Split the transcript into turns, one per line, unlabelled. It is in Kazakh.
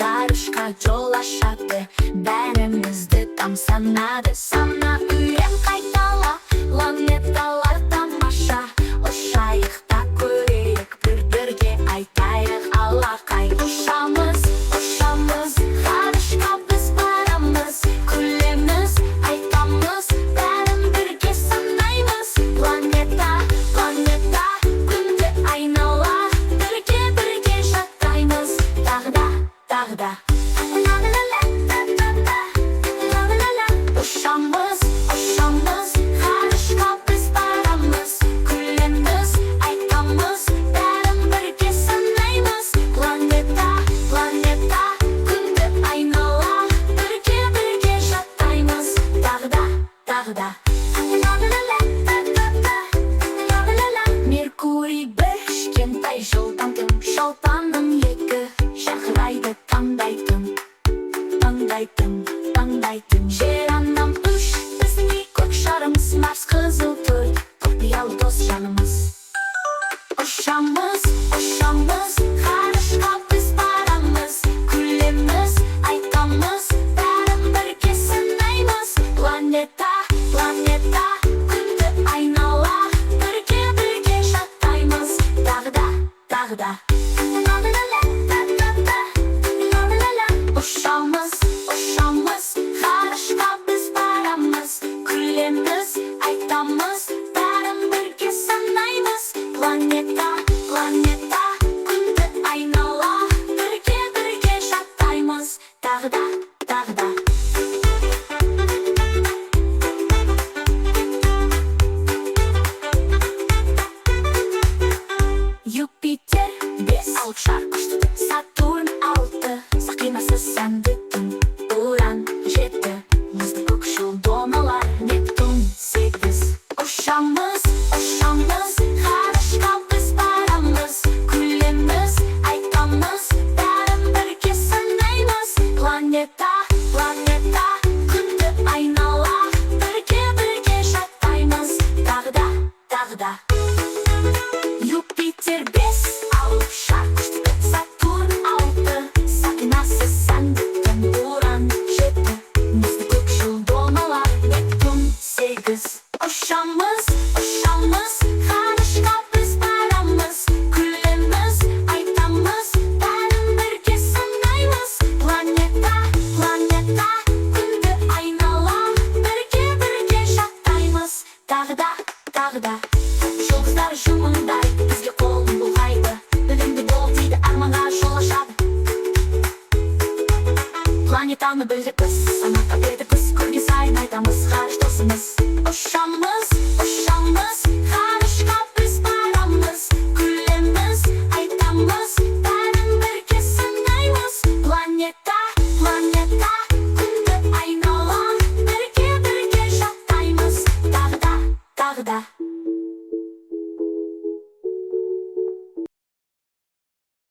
Ғарышқа жол ашады, бәрімізді тамсанады. Сана үйрен қайтала, планеталар тамаша. Ұшайық та көрейік, бір-бірге айтайық алақай. Ұшамыз, ғарышқа біз барамыз. Күлеміз, айтамыз, бәрін бірге санаймыз. Планета, күнді айнала, бірге жаттаймыз. Тағда Ұшамыз, ғарышқа біз барамыз. Күлеміз, айтамыз, бәрін бірге санаймыз. Планета, күнді айнала, бірге жаттаймыз. Тағда Меркурий бір кішкентай жылдамдым, шолпаным екі шақырайды таңдайтын. Жер анам үш, біздің көк шарымыз. Марс қызыл төрт, құпиялы дос жанымыз. Ұшамыз, ғарышқа біз барамыз. Күлеміз, айтамыз, бәрін бірге санаймыз. Планета, күнді айнала, бірге жаттаймыз. Тағда Ұшамыз, ғарышқа біз барамыз. Күлеміз, айтамыз, бәрін бірге санаймыз. Планета, күнді айнала, бірге жаттаймыз. Тағда Юпитер бес, алып шар күшті. Сатурн алты, сақинасы сәнді түн. Уран жеті, мұзды көкшіл домалар. Нептун сегіз. Ұшамыз, ғарышқа біз барамыз. Күлеміз, айтамыз, бәрін бірге санаймыз. Планета, күнді айнала, бірге жаттаймыз. Тағда Юпитер бес, алып шар күшті. Сатурн алты, сақинасы сәнді түн. Уран жеті, мұзды көкшіл домалар. Нептун сегіз. Ұшамыз, ғарышқа біз барамыз. Күлеміз, айтамыз, бәрін бірге санаймыз. Планета, күнді айнала, бірге жаттаймыз. Тағда Жұлдыздар жұмыңдайды, бізге қолын бұлғайды. Білімді бол дейді, арманға жол ашады. Планетаны білдік біз, санатқа бердік біз. Көрген сайын айтамыз, ғарыш досымыз. Ұшамыз,